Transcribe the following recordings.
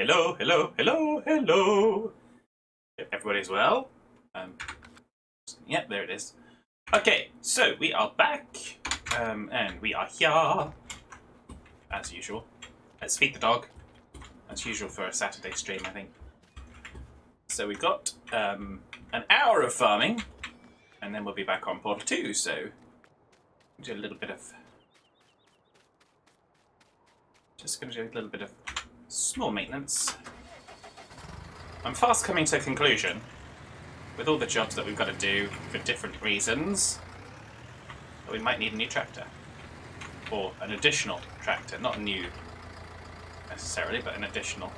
hello, hello, hello, hello. Hope everybody's well. Yep, there it is. Okay, so we are back, and we are here, as usual. Let's feed the dog, as usual for a Saturday stream, I think. So we've got an hour of farming, and then we'll be back on Portal 2, so do a little bit of... Just going to do a little bit of small maintenance. I'm fast coming to a conclusion with all the jobs that we've got to do for different reasons. But we might need a new tractor. Or an additional tractor, not new necessarily, but an additional.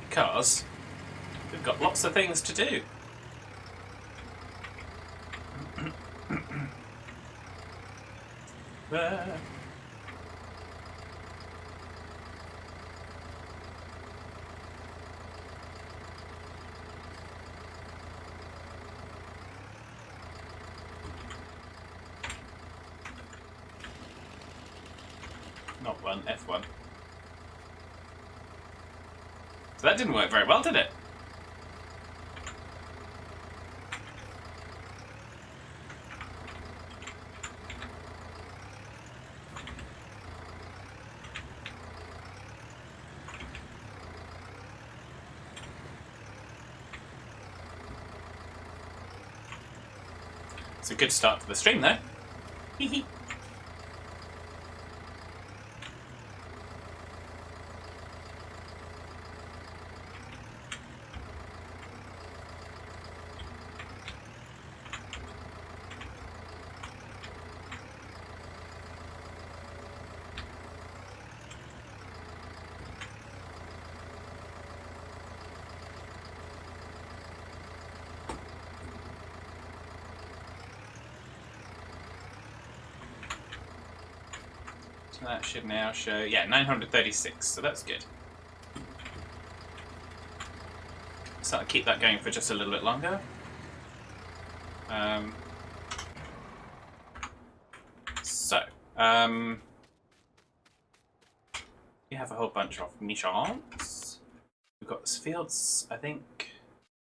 Because we've got lots of things to do. Not one, F1. So that didn't work very well, did it? It's a good start to the stream, though. Hee So that should now show, yeah, 936, so that's good. So I'll keep that going for just a little bit longer. We have a whole bunch of missions. We've got fields, I think,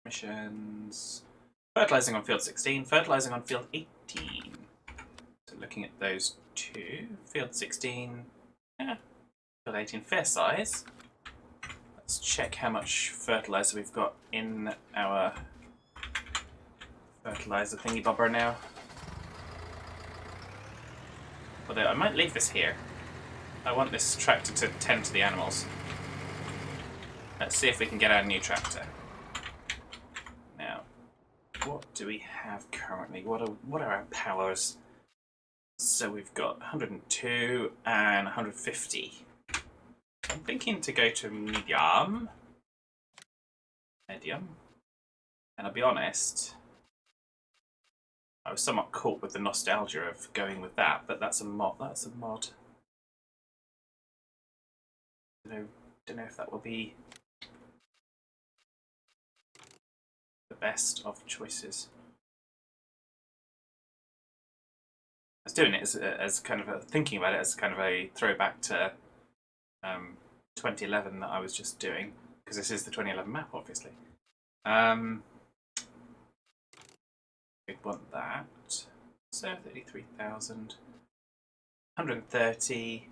missions. Fertilising on field 16, fertilising on field 18. So looking at those two. Field 16, yeah. Field 18, fair size. Let's check how much fertiliser we've got in our fertiliser thingy bobber now. Although I might leave this here. I want this tractor to tend to the animals. Let's see if we can get our new tractor. Now, what do we have currently? What are our powers? So we've got 102 and 150. I'm thinking to go to medium. And I'll be honest, I was somewhat caught with the nostalgia of going with that, but that's a mod. Don't know if that will be the best of choices. I was doing it as kind of thinking about it as kind of a throwback to 2011 that I was just doing, because this is the 2011 map, obviously. We'd want that. So 33,000, 130.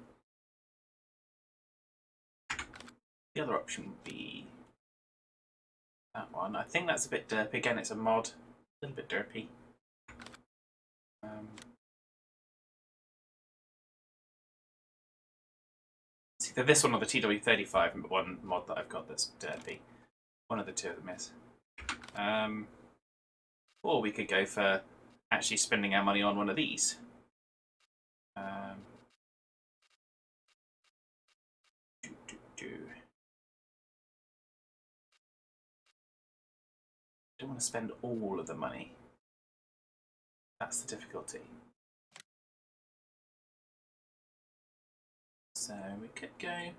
The other option would be that one. I think that's a bit derpy. Again, it's a mod, a little bit derpy. It's either this one or the TW35, one mod that I've got that's derpy. One of the two of them is. Or we could go for actually spending our money on one of these. Don't want to spend all of the money. That's the difficulty. So we could go.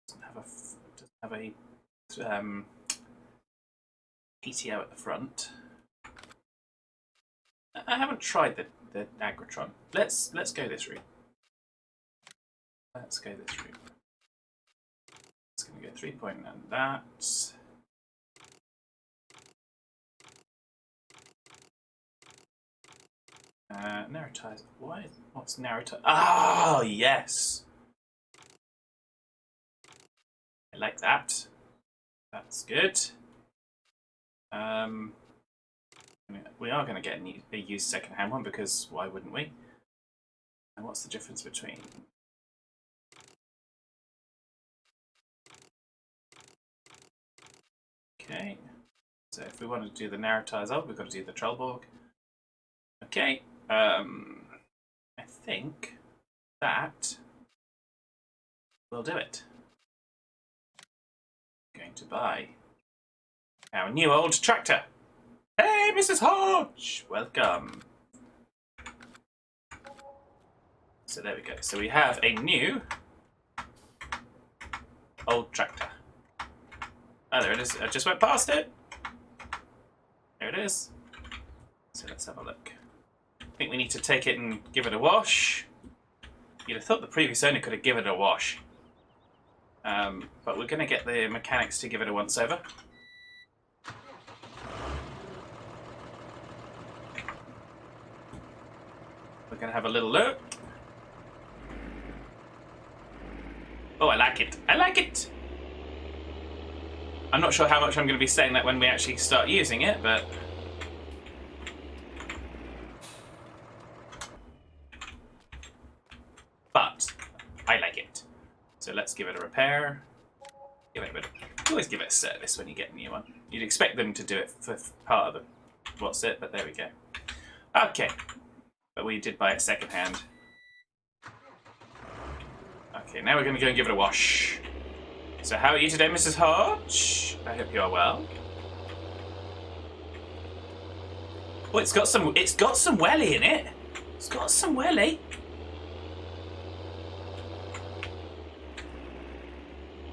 Doesn't have a PTO at the front. I haven't tried the Agritron. Let's go this route. Let's go this route. It's going to go 3 point and that. Narrow-tize. Why? What's narrow-tize? Ah, yes. I like that. That's good. We are going to get a used second-hand one because why wouldn't we? And what's the difference between? Okay. So if we want to do the narrow-tize up, we've got to do the Trollborg. Okay. I think that will do it. I'm going to buy our new old tractor. Hey, Mrs. Hodge! Welcome. So there we go. So we have a new old tractor. Oh, there it is. I just went past it. There it is. So let's have a look. I think we need to take it and give it a wash. You'd have thought the previous owner could have given it a wash. But we're going to get the mechanics to give it a once-over. We're going to have a little look. Oh, I like it. I like it! I'm not sure how much I'm going to be saying that when we actually start using it, but... I like it. So let's give it a repair. Give it a bit of... You always give it a service when you get a new one. You'd expect them to do it for part of the... What's it? But there we go. Okay. But we did buy it second-hand. Okay, now we're going to go and give it a wash. So how are you today, Mrs. Hodge? I hope you are well. Oh, it's got some welly in it. It's got some welly.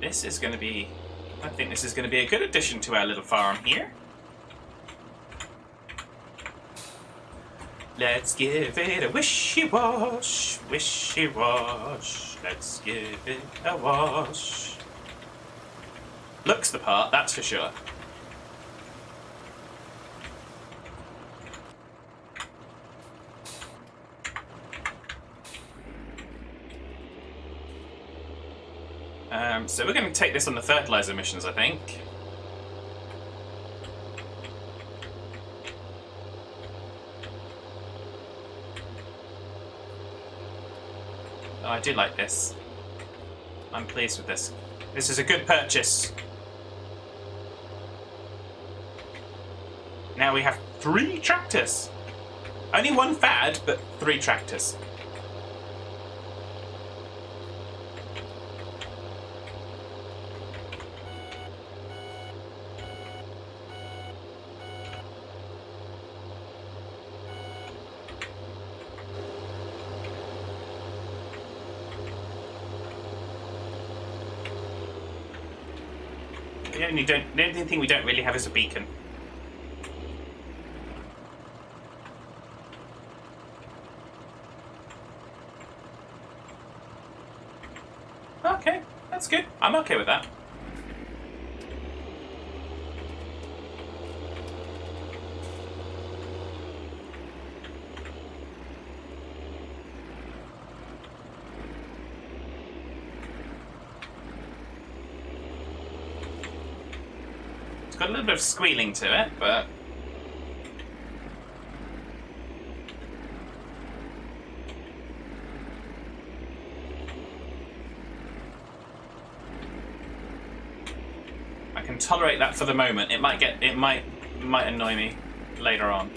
This is going to be... I think this is going to be a good addition to our little farm here. Let's give it a wishy-wash, wishy-wash. Let's give it a wash. Looks the part, that's for sure. So we're going to take this on the fertilizer missions, I think. Oh, I do like this. I'm pleased with this. This is a good purchase. Now we have 3 tractors. Only one fad, but 3 tractors. The only thing we don't really have is a beacon. Okay, that's good. I'm okay with that. Got a little bit of squealing to it, but I can tolerate that for the moment. It might annoy me later on.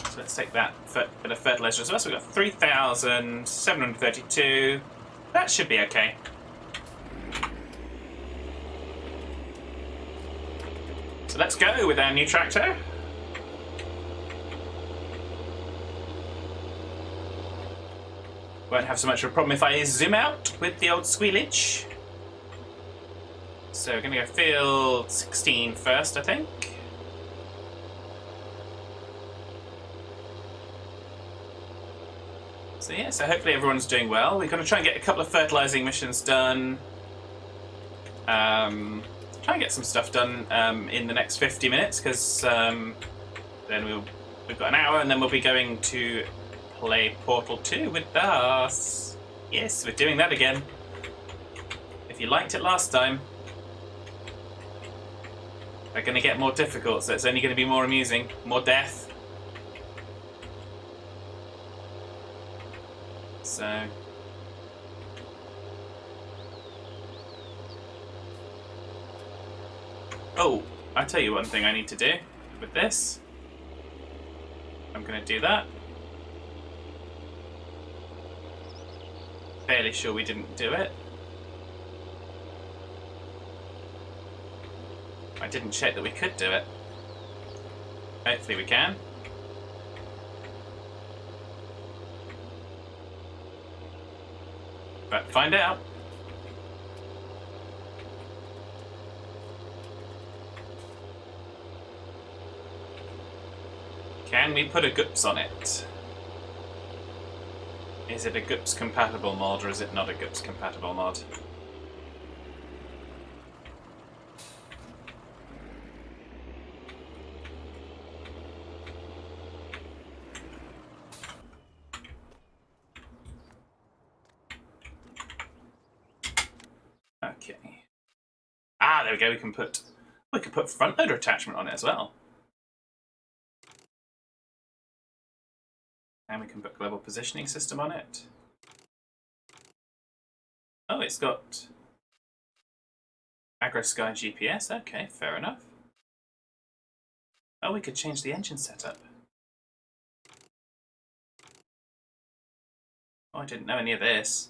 So let's take that bit of fertilizer as well. So we've got 3,732. That should be okay. So let's go with our new tractor. Won't have so much of a problem if I zoom out with the old squealage. So we're going to go field 16 first, I think. So yeah, so hopefully everyone's doing well. We're going to try and get a couple of fertilising missions done. Try and get some stuff done in the next 50 minutes, because then we've got an hour, and then we'll be going to play Portal 2 with us. Yes, we're doing that again. If you liked it last time, they're going to get more difficult, so it's only going to be more amusing. More death. So... Oh, I'll tell you one thing I need to do with this. I'm going to do that. Fairly sure we didn't do it. I didn't check that we could do it. Hopefully we can. But find out. Can we put a GUPS on it? Is it a GUPS compatible mod, or is it not a GUPS compatible mod? Okay. Ah, there we go. We can put front loader attachment on it as well. And we can put global positioning system on it. Oh, it's got Agro-Sky GPS. Okay, fair enough. Oh, we could change the engine setup. Oh, I didn't know any of this.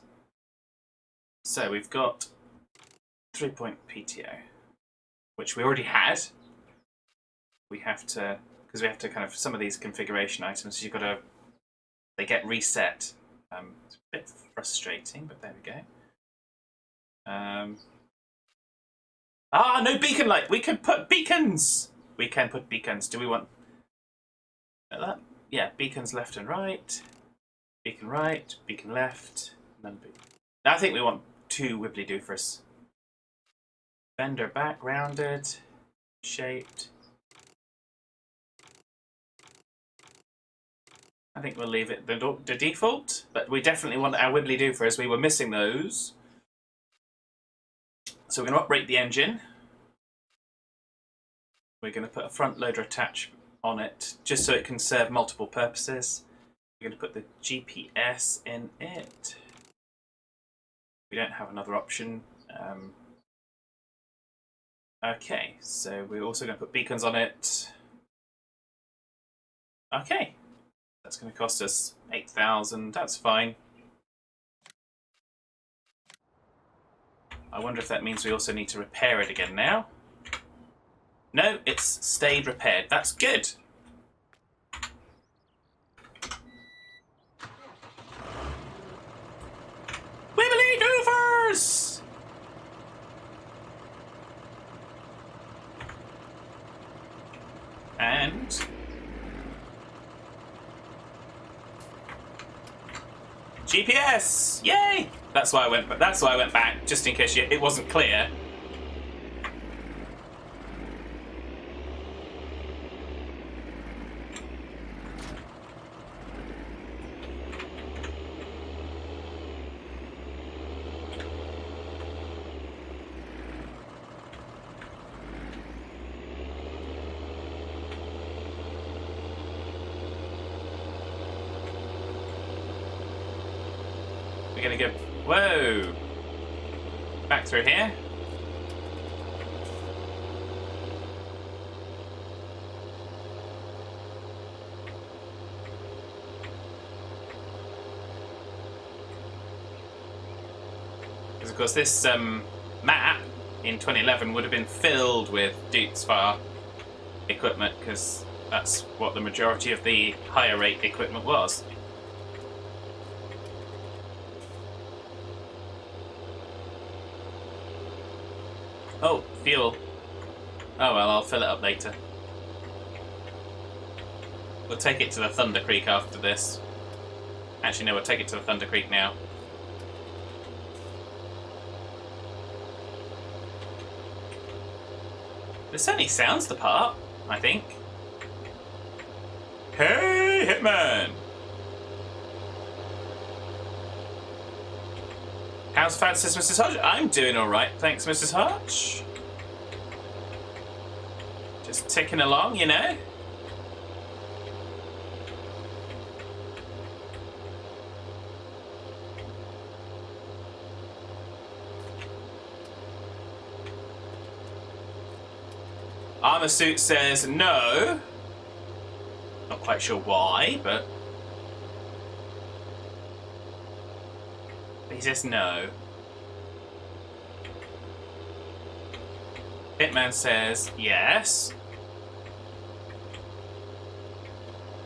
So we've got 3-point PTO, which we already had. We have to, because we have to kind of, some of these configuration items, you've got to, they get reset. It's a bit frustrating, but there we go. No beacon light. We can put beacons. We can put beacons. Do we want that? Yeah, beacons left and right. Beacon right, beacon left. And then I think we want 2 wibbly doofers. Fender back, rounded, shaped. I think we'll leave it the default, but we definitely want our wibbly doofers. We were missing those. So we're going to operate the engine. We're going to put a front loader attach on it, just so it can serve multiple purposes. We're going to put the GPS in it. We don't have another option. Okay, so we're also going to put beacons on it. Okay, that's going to cost us 8,000. That's fine. I wonder if that means we also need to repair it again now. No, it's stayed repaired. That's good. Wibbly doofers! And GPS! Yay! That's why I went back, just in case it wasn't clear. We're gonna go, whoa, back through here. Because of course this map in 2011 would have been filled with Dutesvar equipment, because that's what the majority of the higher rate equipment was. fuel. Oh well, I'll fill it up later. We'll take it to the Thunder Creek after this. Actually, no, we'll take it to the Thunder Creek now. This certainly sounds the part, I think. Hey, Hitman! How's Francis, Mrs. Hodge? I'm doing alright, thanks, Mrs. Hodge. Just ticking along, you know? Armor Suit says no. Not quite sure why, but he says no. Hitman says yes.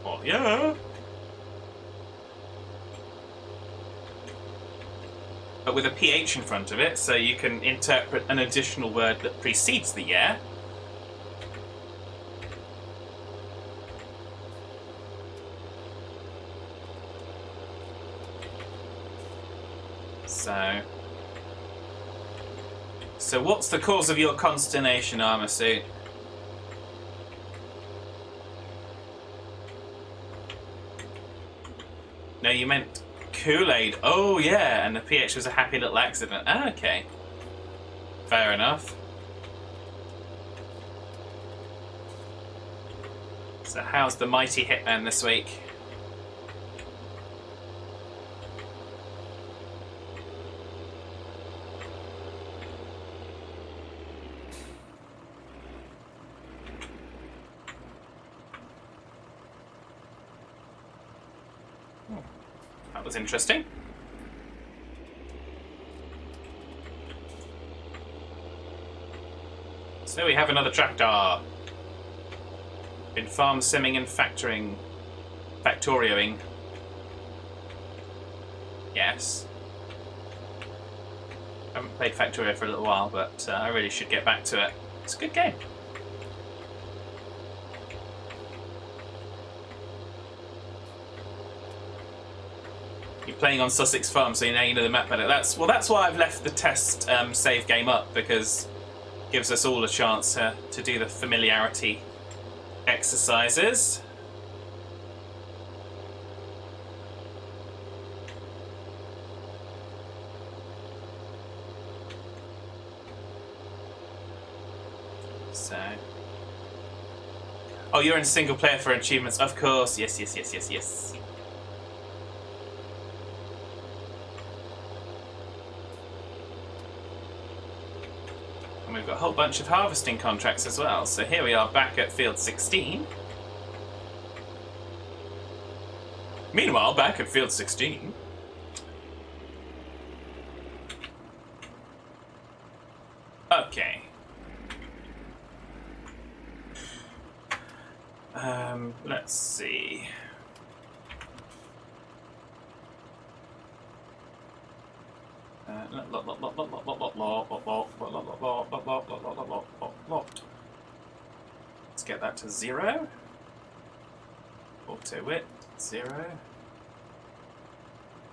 Well, yeah. But with a PH in front of it, so you can interpret an additional word that precedes the yeah. So what's the cause of your consternation, Armor Suit? No, you meant Kool-Aid. Oh, yeah, and the PH was a happy little accident. Ah, okay. Fair enough. So how's the mighty Hitman this week? That was interesting. So we have another tractor. Been farm simming and factorioing. Yes. Haven't played Factorio for a little while, but I really should get back to it. It's a good game. You're playing on Sussex Farm, so now you know the map better. That's why I've left the test save game up, because it gives us all a chance to do the familiarity exercises. So, oh, you're in single player for achievements, of course. Yes. And we've got a whole bunch of harvesting contracts as well. So here we are back at field 16. Meanwhile, back at field 16. Okay. Let's see. Let's get that to 0. Auto width 0.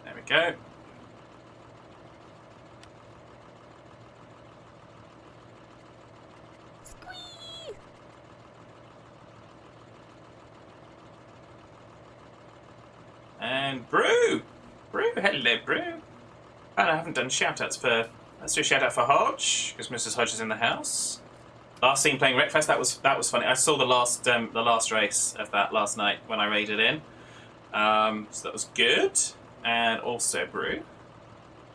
There we go. And Brew! Brew, hello Brew. And I haven't done shoutouts for... Let's do a shout out for Hodge, because Mrs. Hodge is in the house. Last scene playing Wreckfest, that was funny. I saw the last race of that last night when I raided in. So that was good. And also Brew.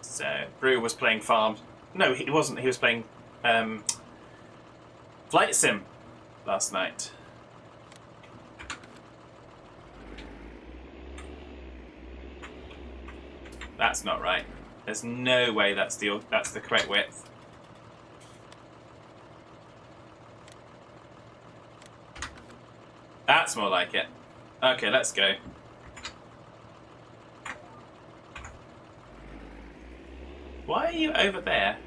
So Brew was playing Farm. No, he wasn't. He was playing Flight Sim last night. That's not right. There's no way that's the correct width. That's more like it. Okay, let's go. Why are you over there?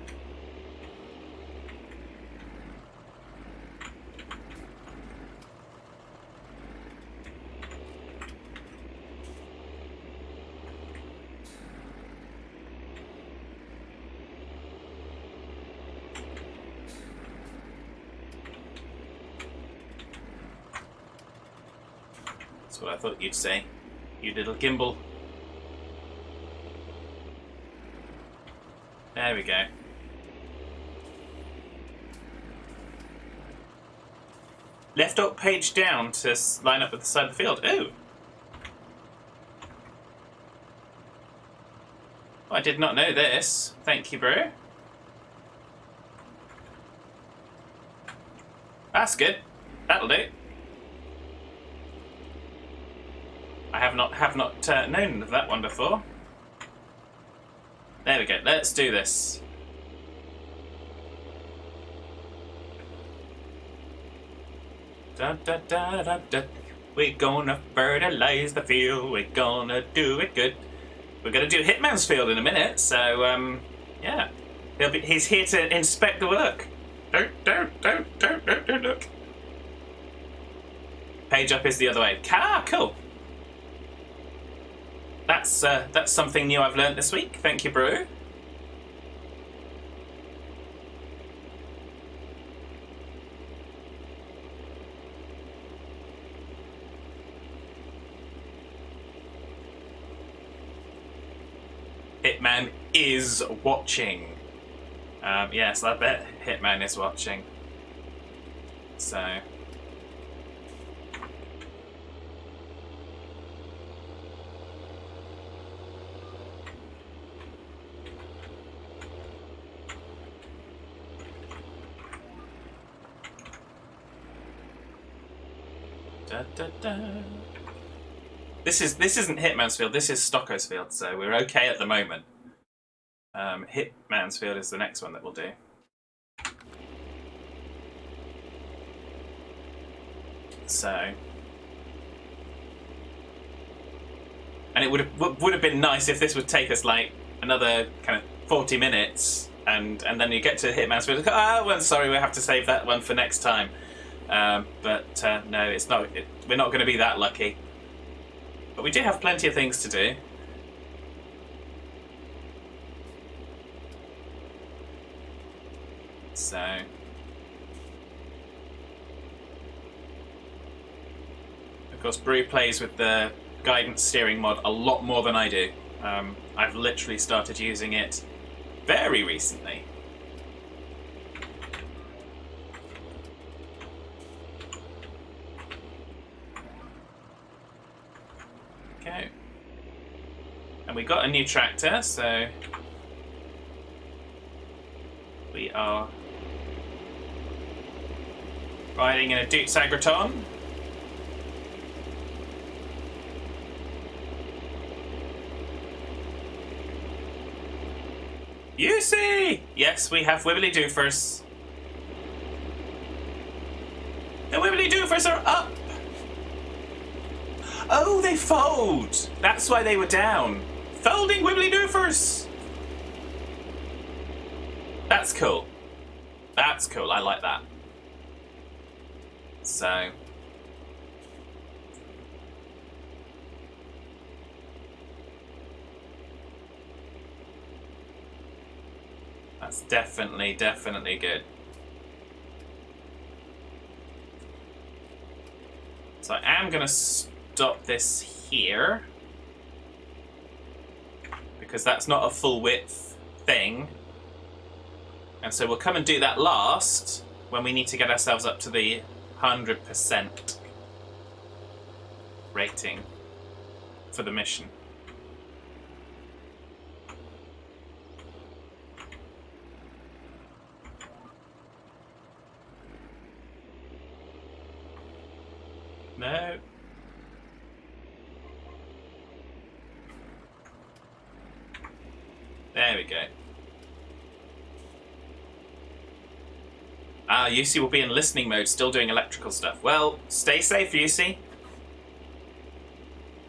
That's what I thought you'd say, you little gimbal. There we go. Left up page down to line up with the side of the field. Ooh! I did not know this. Thank you, bro. That's good. That'll do. I have not known of that one before. There we go. Let's do this. Da, da, da, da, da. We're gonna fertilize the field. We're gonna do it good. We're gonna do Hitman's field in a minute. So yeah, he's here to inspect the work. Don't look. Page up is the other way. Ah, cool. That's something new I've learned this week. Thank you, bro. Hitman is watching. Yes, I bet Hitman is watching. So. Da, da, da. This isn't Hitman's field. This is Stocko's field, so we're okay at the moment. Hitman's field is the next one that we'll do. So, and it would have been nice if this would take us like another kind of 40 minutes, and then you get to Hitman's field. Oh, well, sorry, we have to save that one for next time. But no, it's not. We're not going to be that lucky. But we do have plenty of things to do. So. Of course, Brew plays with the guidance steering mod a lot more than I do. I've literally started using it very recently. Okay. And we got a new tractor, so we are riding in a Dukes Agriton. You see! Yes, we have Wibbly Doofers. The Wibbly Doofers are up! Oh, they fold! That's why they were down. Folding Wibbly Doofers! That's cool. That's cool, I like that. So. That's definitely good. So I am going to stop this here, because that's not a full width thing. And so we'll come and do that last, when we need to get ourselves up to the 100% rating for the mission. No. There we go. Ah, UC will be in listening mode, still doing electrical stuff. Well, stay safe, UC.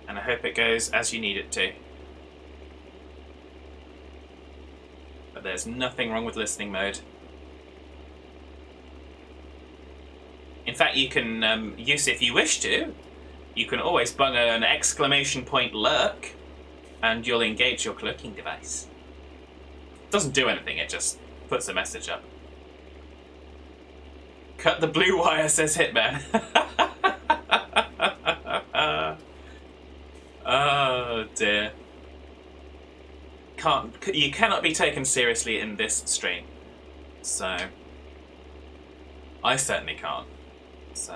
And I hope it goes as you need it to. But there's nothing wrong with listening mode. In fact, you can use, if you wish to, you can always bung an exclamation point lurk, and you'll engage your cloaking device. It doesn't do anything, it just puts a message up. Cut the blue wire, says Hitman. you cannot be taken seriously in this stream. So I certainly can't. So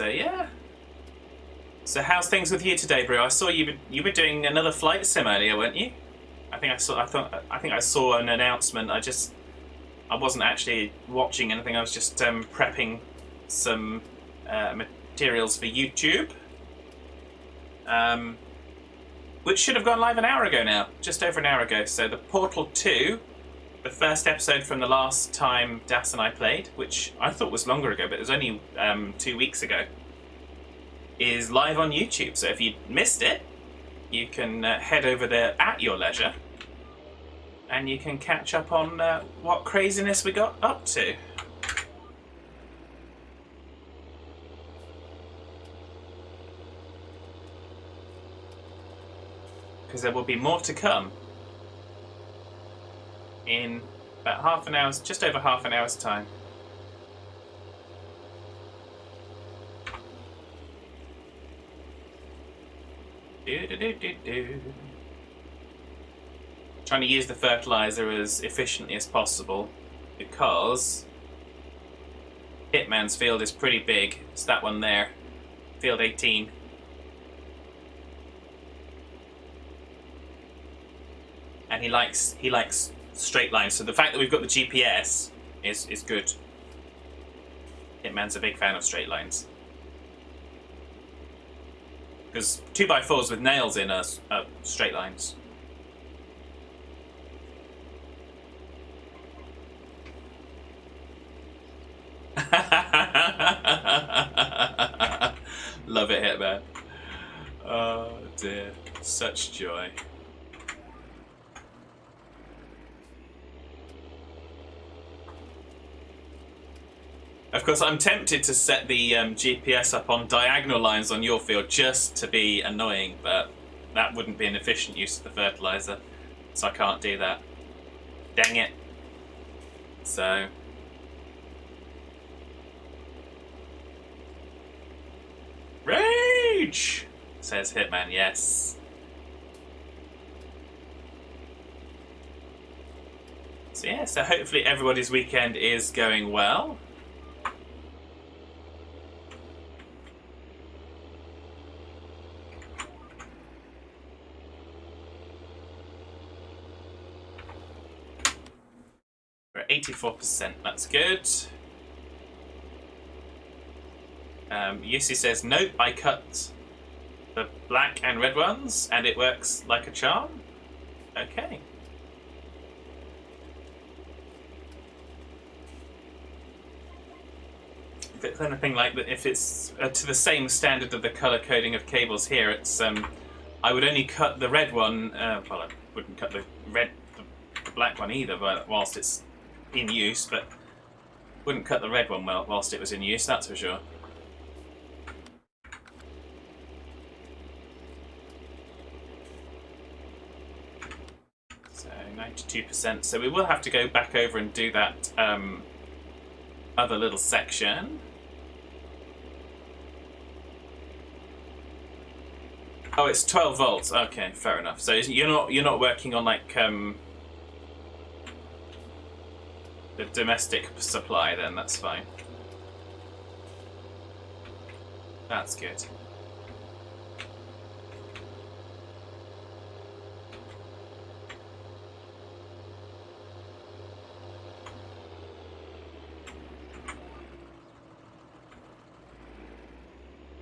yeah. So how's things with you today, Brew? I saw you were doing another flight sim earlier, weren't you? I think I saw an announcement. I wasn't actually watching anything. I was just prepping some materials for YouTube, which should have gone live an hour ago now, just over an hour ago. So the Portal 2, the first episode from the last time Das and I played, which I thought was longer ago, but it was only 2 weeks ago, is live on YouTube. So if you missed it, you can head over there at your leisure, and you can catch up on what craziness we got up to. Because there will be more to come in about half an hour's, just over half an hour's time. Trying to use the fertilizer as efficiently as possible, because Hitman's field is pretty big. It's that one there, field 18. And he likes straight lines, so the fact that we've got the GPS is good. Hitman's a big fan of straight lines. Because 2x4s with nails in are straight lines. Love it, Hitman. Oh dear, such joy. Of course, I'm tempted to set the GPS up on diagonal lines on your field just to be annoying, but that wouldn't be an efficient use of the fertilizer, so I can't do that. Dang it. So... Rage! Says Hitman, yes. So yeah, so hopefully everybody's weekend is going well. We're at 84%, that's good. Yussi says, nope, I cut the black and red ones and it works like a charm. Okay. If it's anything like that, if it's to the same standard of the color coding of cables here, it's I would only cut the red one. Well, I wouldn't cut the black one either, but whilst it's in use, but wouldn't cut the red one whilst it was in use. That's for sure. So 92%. So we will have to go back over and do that other little section. Oh, it's 12 volts. Okay, fair enough. So you're not working on like the domestic supply then. That's fine. That's good.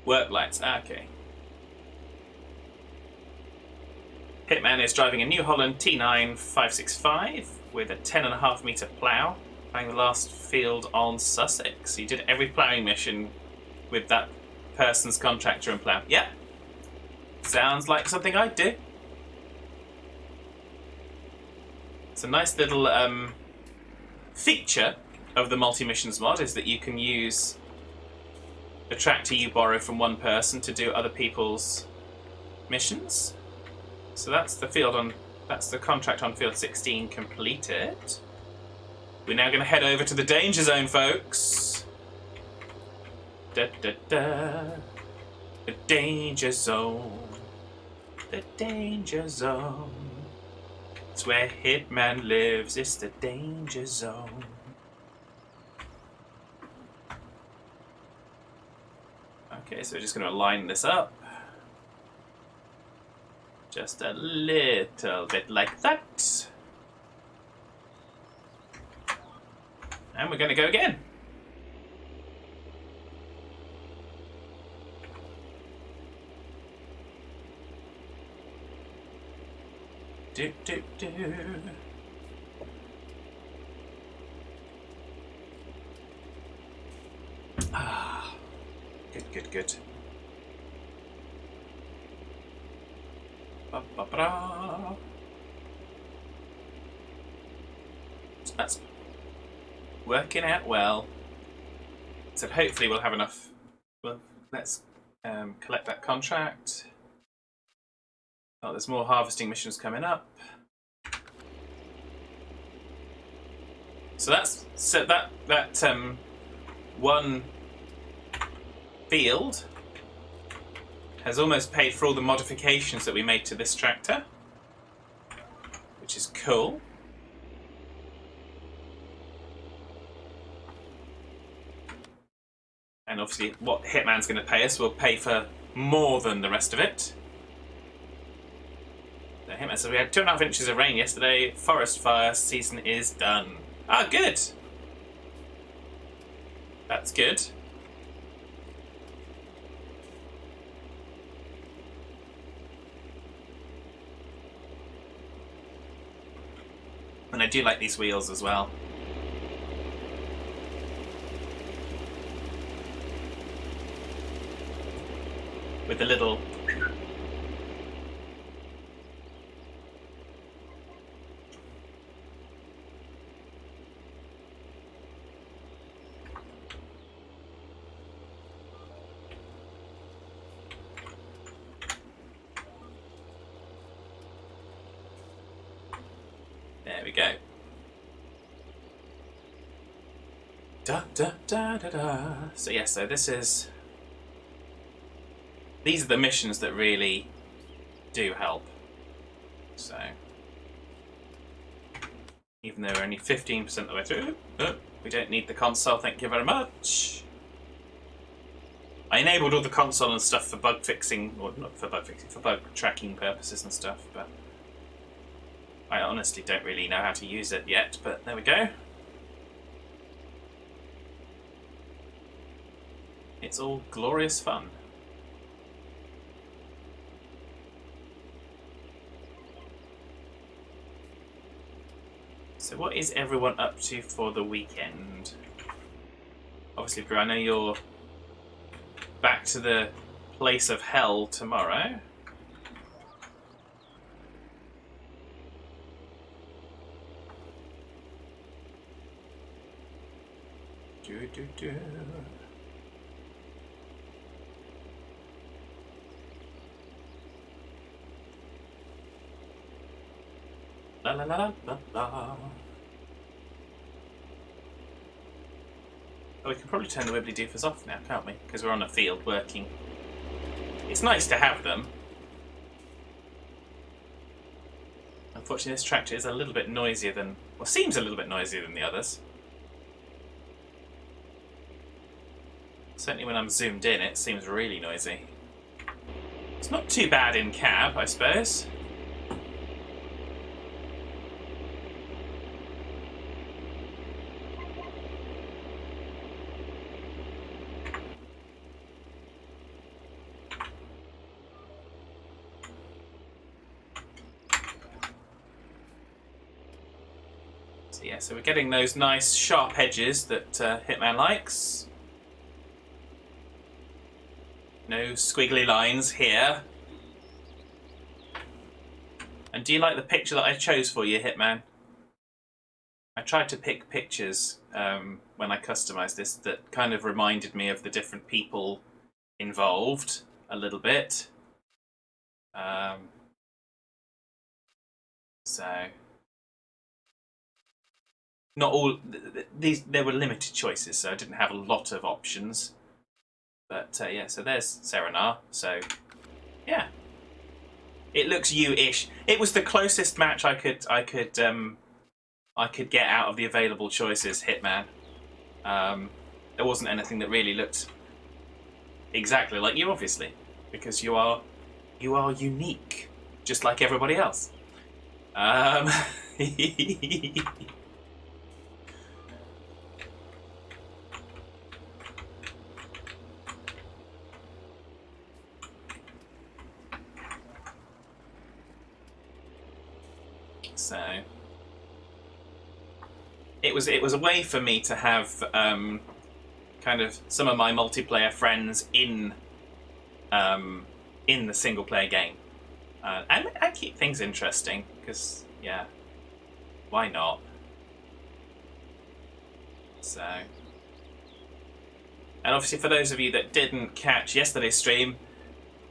Work lights. Okay. Hitman is driving a New Holland T9 565 with a 10.5 metre plough, playing the last field on Sussex. He did every ploughing mission with that person's contractor and plough. Yep. Sounds like something I'd do. It's a nice little feature of the multi-missions mod is that you can use a tractor you borrow from one person to do other people's missions. So that's the contract on field 16 completed. We're now going to head over to the danger zone, folks. Da, da, da. The danger zone. The danger zone. It's where Hitman lives. It's the danger zone. Okay, so we're just going to line this up. Just a little bit like that. And we're going to go again. Do, do, do. Ah, good, good, good. Ba, ba, ba. So that's working out well. So hopefully we'll have enough. Well, let's collect that contract. Oh, there's more harvesting missions coming up. So that one field has almost paid for all the modifications that we made to this tractor, which is cool. And obviously what Hitman's going to pay us will pay for more than the rest of it. So Hitman says we had 2.5 inches of rain yesterday. Forest fire season is done. Ah, good. That's good. And I do like these wheels as well. With the little... There we go. Da da da da da. So yeah, so this is... These are the missions that really do help. So... Even though we're only 15% of the way through, we don't need the console, thank you very much. I enabled all the console and stuff for bug fixing, or not for bug fixing, for bug tracking purposes and stuff, but I honestly don't really know how to use it yet, but there we go. It's all glorious fun. So what is everyone up to for the weekend? Obviously, Brew, I know you're back to the place of hell tomorrow. Do, do, do. La la la la la la. Oh, we can probably turn the wibbly doofers off now, can't we? Because we're on a field working. It's nice to have them. Unfortunately, this tractor is a little bit noisier than... Well, seems a little bit noisier than the others. Certainly when I'm zoomed in, it seems really noisy. It's not too bad in cab, I suppose. So yeah, so we're getting those nice sharp edges that Hitman likes. No squiggly lines here. And do you like the picture that I chose for you, Hitman? I tried to pick pictures when I customised this that kind of reminded me of the different people involved a little bit. So not all these, there were limited choices, so I didn't have a lot of options. But yeah, so there's Serenar. So yeah, It looks you-ish. It was the closest match I could get out of the available choices. Hitman. There wasn't anything that really looked exactly like you, obviously, because you are unique, just like everybody else. So it was a way for me to have kind of some of my multiplayer friends in the single player game, and I keep things interesting because yeah, why not? So, and obviously for those of you that didn't catch yesterday's stream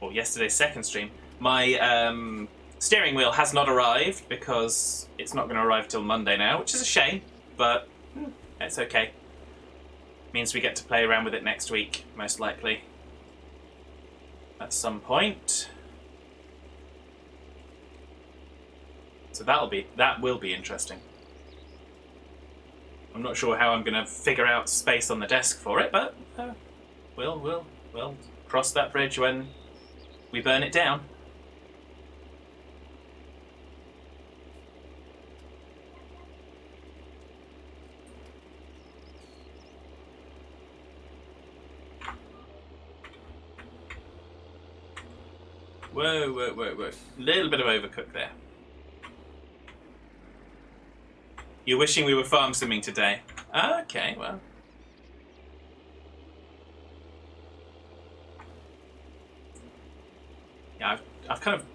or yesterday's second stream, my steering wheel has not arrived because it's not going to arrive till Monday now, which is a shame, but it's okay. Means we get to play around with it next week, most likely. At some point. So that will be interesting. I'm not sure how I'm going to figure out space on the desk for it, but we'll cross that bridge when we burn it down. Whoa. Little bit of overcook there. You're wishing we were farm simming today. Okay, well. Yeah, I've kind of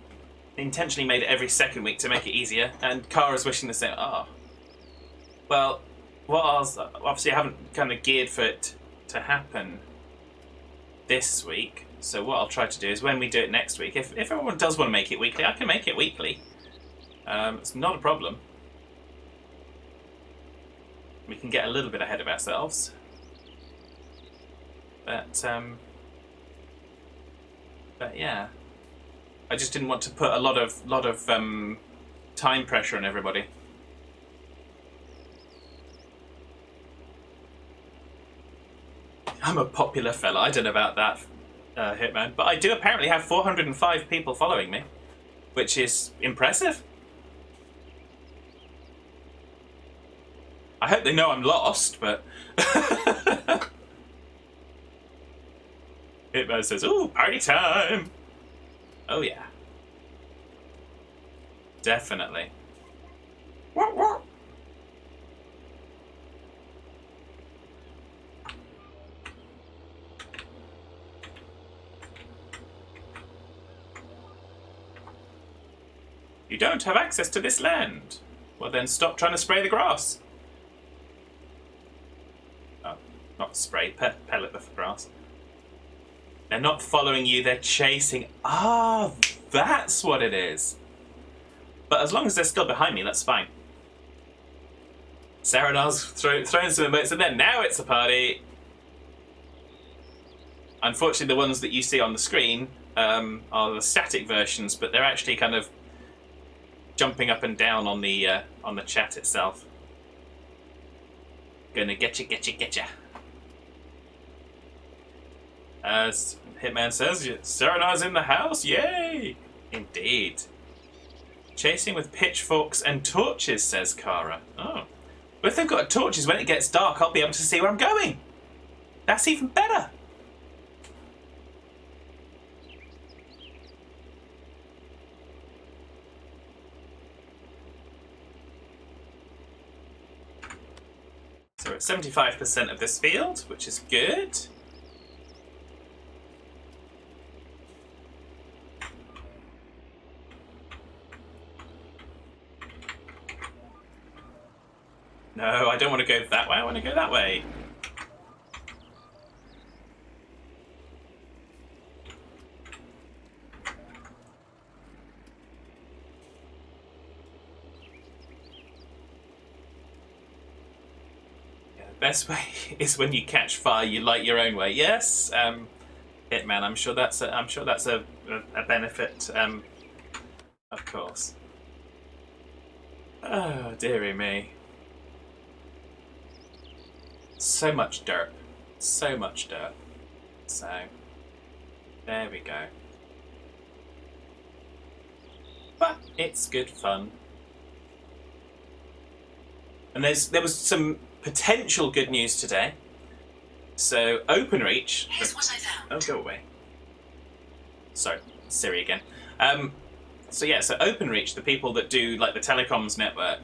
intentionally made it every second week to make it easier, and Kara's wishing the same. Oh. Well, obviously I haven't kind of geared for it to happen this week. So what I'll try to do is when we do it next week, if everyone does want to make it weekly, I can make it weekly. It's not a problem. We can get a little bit ahead of ourselves. But yeah. I just didn't want to put a lot of time pressure on everybody. I'm a popular fella. I don't know about that, Hitman, but I do apparently have 405 people following me, which is impressive. I hope they know I'm lost, but Hitman says, "Ooh, party time!" Oh yeah, definitely. You don't have access to this land. Well then stop trying to spray the grass. Oh, not spray, pellet the grass. They're not following you, they're chasing. Ah, that's what it is. But as long as they're still behind me, that's fine. Saranar's throwing some emotes, and then now it's a party. Unfortunately, the ones that you see on the screen are the static versions, but they're actually kind of jumping up and down on the chat itself. Gonna getcha. As Hitman says, Saranar's in the house, yay! Indeed. Chasing with pitchforks and torches, says Kara. Oh. But if they've got torches, when it gets dark, I'll be able to see where I'm going. That's even better. So we're at 75% of this field, which is good. No, I don't want to go that way. I want to go that way. Yeah, the best way is when you catch fire, you light your own way. Yes, Hitman. I'm sure that's a benefit Of course. Oh, dearie me. So much dirt. So much dirt. So, there we go. But it's good fun. And there was some potential good news today. So OpenReach. Here's what I found. Oh, go away. Sorry, Siri again. So OpenReach, the people that do like the telecoms network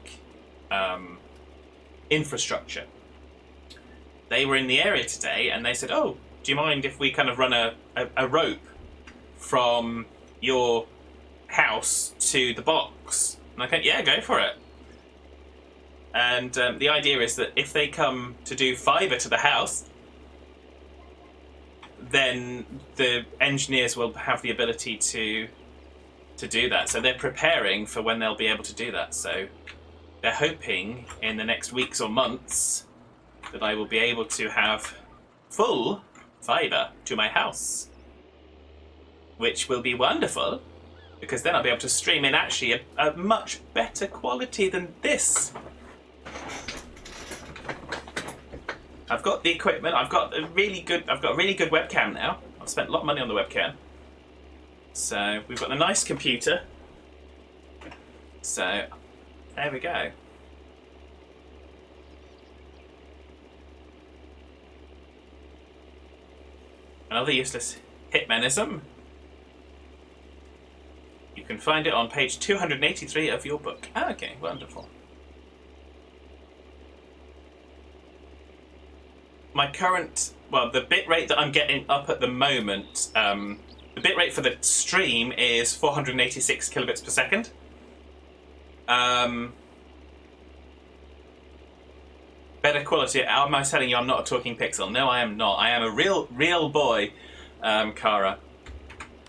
infrastructure, they were in the area today and they said, "Oh, do you mind if we kind of run a rope from your house to the box?" And I go, "Yeah, go for it." And the idea is that if they come to do fibre to the house, then the engineers will have the ability to do that. So they're preparing for when they'll be able to do that. So they're hoping in the next weeks or months that I will be able to have full fibre to my house, which will be wonderful, because then I'll be able to stream in actually a much better quality than this. I've got the equipment. I've got a really good webcam now. I've spent a lot of money on the webcam. So we've got a nice computer. So there we go. Another useless hitmanism. You can find it on page 283 of your book. Ah, okay, wonderful. My current, the bitrate that I'm getting up at the moment, the bitrate for the stream is 486 kilobits per second. Better quality. Am I telling you I'm not a talking pixel? No, I am not. I am a real boy, Kara.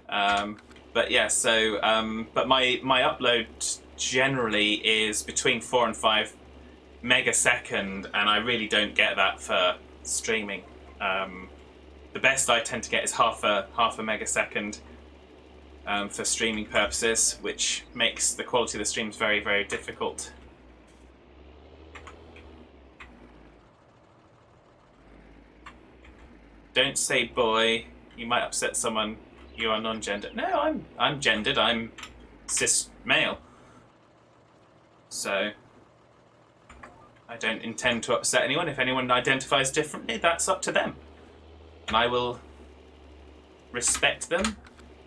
But yeah, so but my upload generally is between 4 and 5 megasecond, and I really don't get that for streaming. The best I tend to get is half a megasecond for streaming purposes, which makes the quality of the streams very, very difficult. Don't say boy, you might upset someone. You are non-gendered. No, I'm gendered. I'm cis male. So I don't intend to upset anyone. If anyone identifies differently, that's up to them. And I will respect them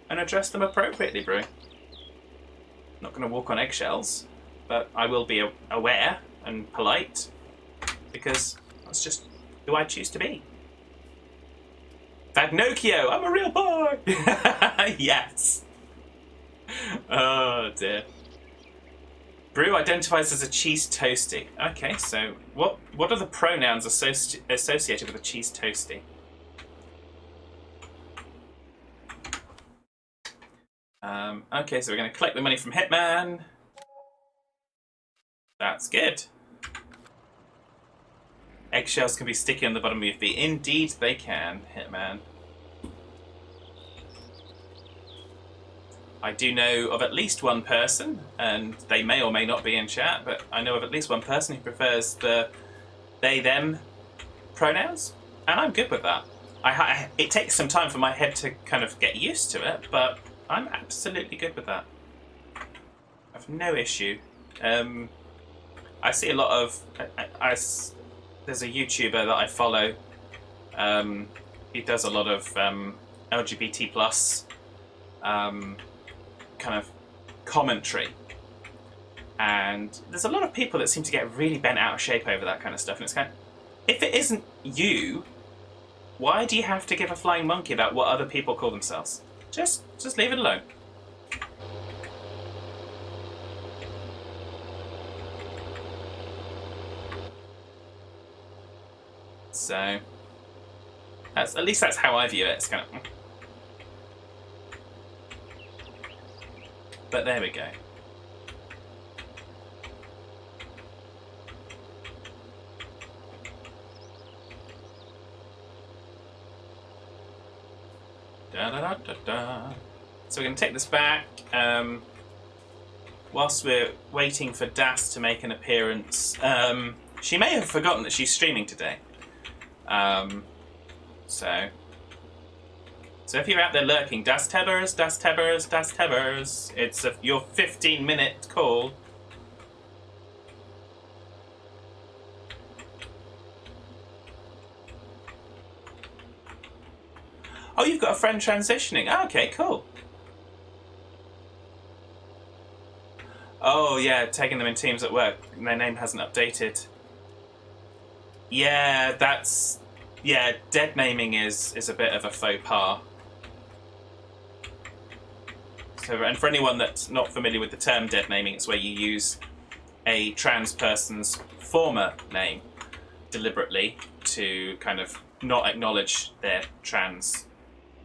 and address them appropriately, bro. I'm not going to walk on eggshells, but I will be aware and polite, because that's just who I choose to be. Fagnocchio, I'm a real boy! Yes! Oh dear. Brew identifies as a cheese toasty. Okay, so what are the pronouns associated with a cheese toasty? Okay, so we're going to collect the money from Hitman. That's good. Eggshells can be sticky on the bottom of your feet. Indeed they can, Hitman. I do know of at least one person, and they may or may not be in chat, but I know of at least one person who prefers the they-them pronouns, and I'm good with that. It takes some time for my head to kind of get used to it, but I'm absolutely good with that. I have no issue. I see a lot of... there's a YouTuber that I follow. He does a lot of LGBT plus kind of commentary. And there's a lot of people that seem to get really bent out of shape over that kind of stuff. And it's kind of, if it isn't you, why do you have to give a flying monkey about what other people call themselves? Just leave it alone. So, at least that's how I view it. It's kind of... But there we go. Da, da, da, da, da. So we're going to take this back. whilst we're waiting for Das to make an appearance, she may have forgotten that she's streaming today. So if you're out there lurking, Das Tebbers, Das Tebbers, Das Tebbers, it's your 15-minute call. Oh, you've got a friend transitioning. Oh, okay, cool. Oh, yeah, taking them in teams at work. Their name hasn't updated. Yeah, that's... Yeah, dead naming is a bit of a faux pas. So, and for anyone that's not familiar with the term dead naming, it's where you use a trans person's former name deliberately to kind of not acknowledge their trans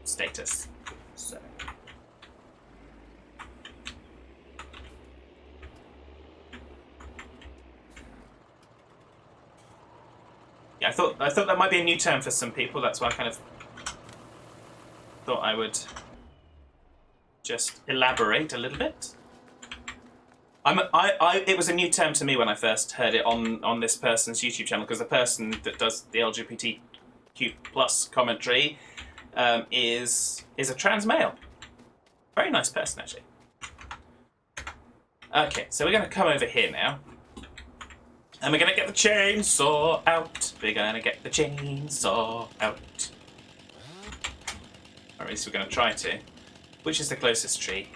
status. So. Yeah, I thought that might be a new term for some people. That's why I kind of thought I would just elaborate a little bit. It was a new term to me when I first heard it on this person's YouTube channel, because the person that does the LGBTQ plus commentary is a trans male. Very nice person, actually. Okay, so we're going to come over here now. And we're going to get the chainsaw out. We're going to get the chainsaw out. Or at least we're going to try to. Which is the closest tree?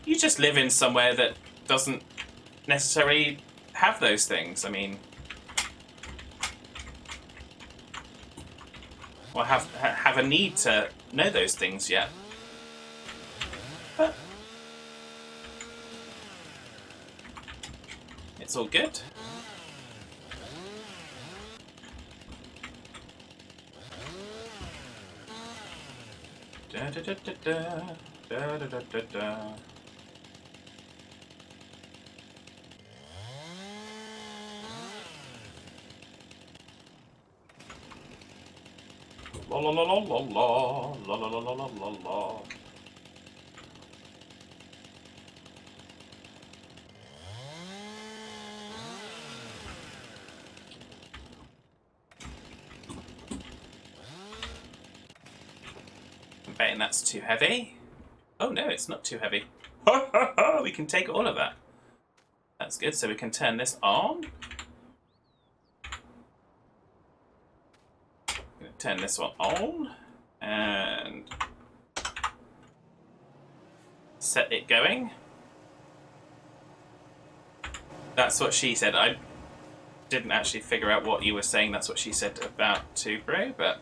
You just live in somewhere that doesn't necessarily have those things. I mean... Or have a need to know those things yet. But... it's all good. Da da da da da da da da da. La la la la la la la la la la la la. I'm betting that's too heavy. Oh no, it's not too heavy. We can take all of that. That's good, so we can turn this on. I'm going to turn this one on and set it going. That's what she said. I didn't actually figure out what you were saying. That's what she said about to Bro, but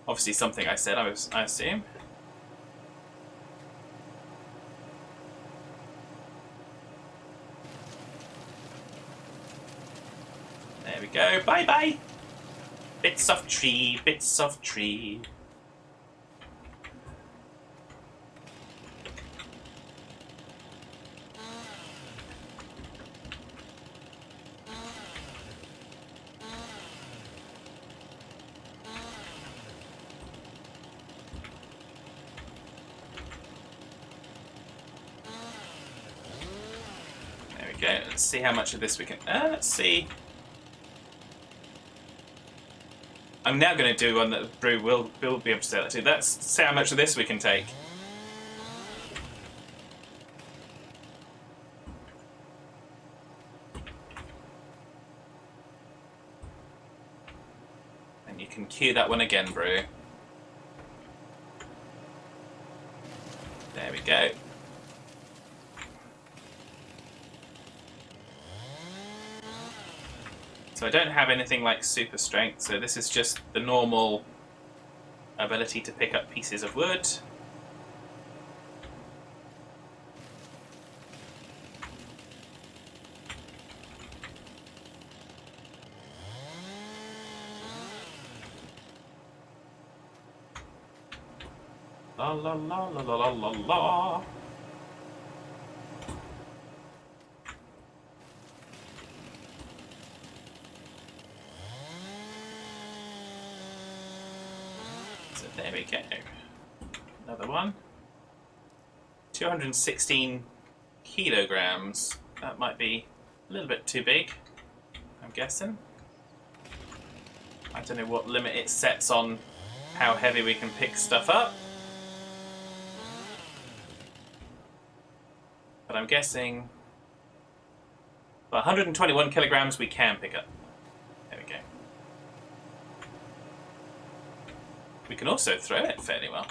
obviously something I said, I assume. There we go. Bye bye. Bits of tree, bits of tree. There we go. Let's see how much of this we can... let's see. I'm now going to do one that Brew will be able to say that too. Let's see how much of this we can take. And you can cue that one again, Brew. There we go. So I don't have anything like super strength, so this is just the normal ability to pick up pieces of wood. La la la la la la la la. So there we go. Another one. 216 kilograms. That might be a little bit too big, I'm guessing. I don't know what limit it sets on how heavy we can pick stuff up. But I'm guessing 121 kilograms we can pick up. There we go. We can also throw it fairly well.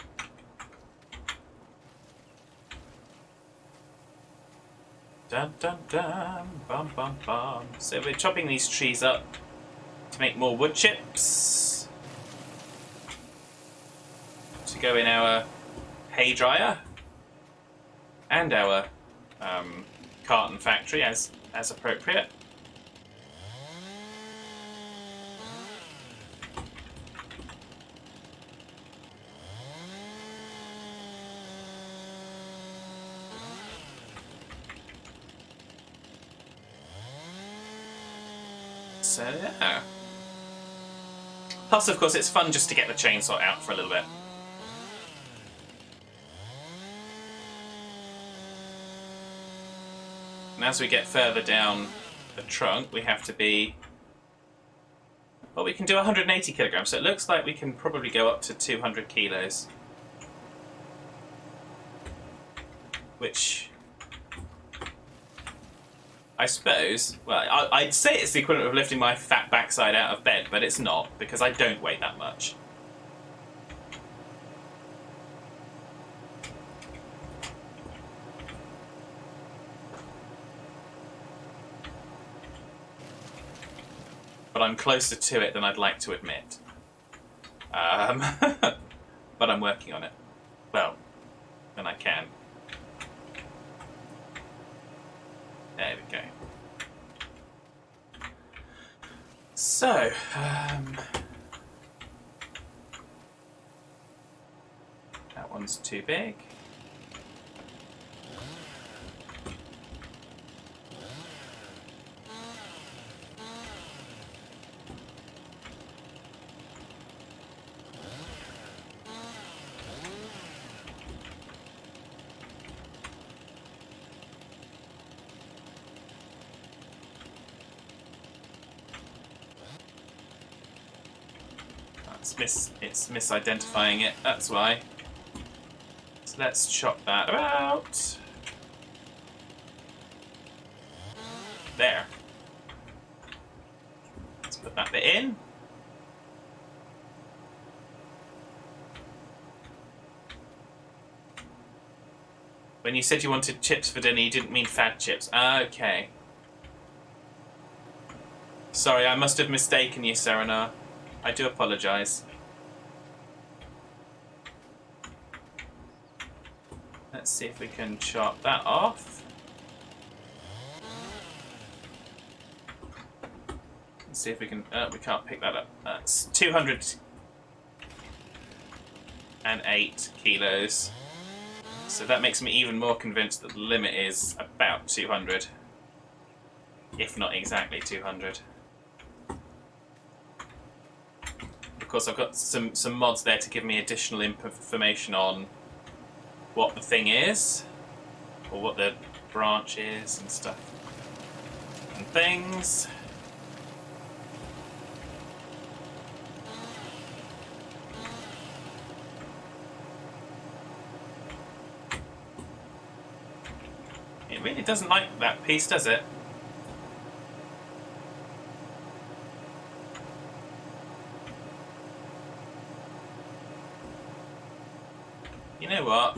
Dun dun dun, bum bum bum. So we're chopping these trees up to make more wood chips to go in our hay dryer and our carton factory as appropriate. So yeah. Plus, of course, it's fun just to get the chainsaw out for a little bit. And as we get further down the trunk, we have to be... Well, we can do 180 kilograms, so it looks like we can probably go up to 200 kilos. Which... I suppose... Well, I'd say it's the equivalent of lifting my fat backside out of bed, but it's not, because I don't weigh that much. But I'm closer to it than I'd like to admit. But I'm working on it. Well, when I can. There we go. So, that one's too big. It's misidentifying it, that's why. So let's chop that out. There. Let's put that bit in. When you said you wanted chips for dinner, you didn't mean fat chips. Okay. Sorry, I must have mistaken you, Serena. I do apologise. Let's see if we can chop that off. Let's see if we can... we can't pick that up. That's 208 kilos. So that makes me even more convinced that the limit is about 200. If not exactly 200. Of course, I've got some mods there to give me additional information on what the thing is, or what the branch is and stuff, and things. It really doesn't like that piece, does it? You know what?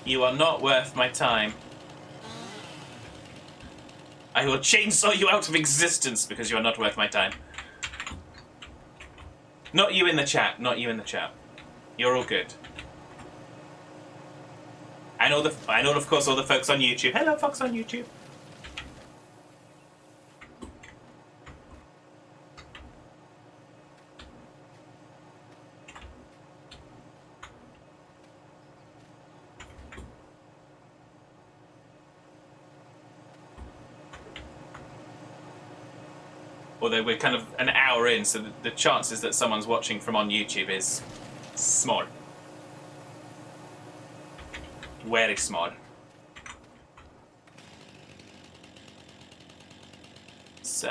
You are not worth my time. I will chainsaw you out of existence because you are not worth my time. Not you in the chat. Not you in the chat. You're all good. And of course, all the folks on YouTube. Hello, folks on YouTube. Although we're kind of an hour in, so the chances that someone's watching from on YouTube is small. Very small. So...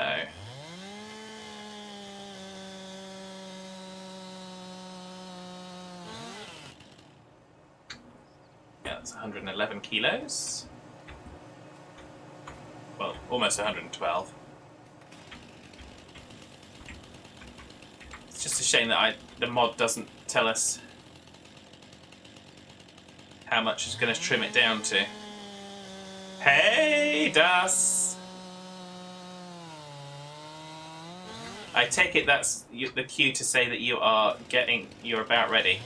yeah, that's 111 kilos. Well, almost 112. It's just a shame that the mod doesn't tell us how much it's going to trim it down to. Hey, Das! I take it that's the cue to say that you're about ready.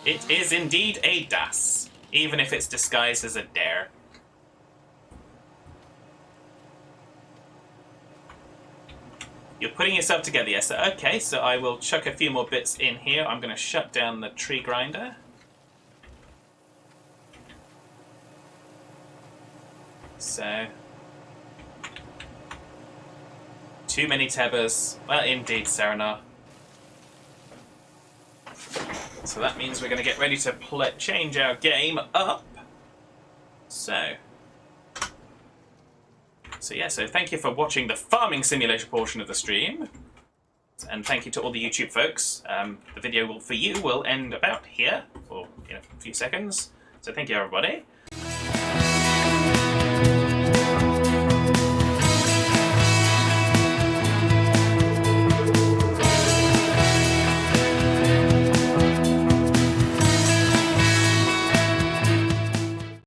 It is indeed a Das, even if it's disguised as a dare. You're putting yourself together, yes. Okay, so I will chuck a few more bits in here. I'm going to shut down the tree grinder. So... too many Tebbers. Well, indeed, Serenar. So that means we're going to get ready to change our game up. So yeah, so thank you for watching the farming simulator portion of the stream. And thank you to all the YouTube folks. The video for you will end about here, or in a few seconds. So thank you, everybody.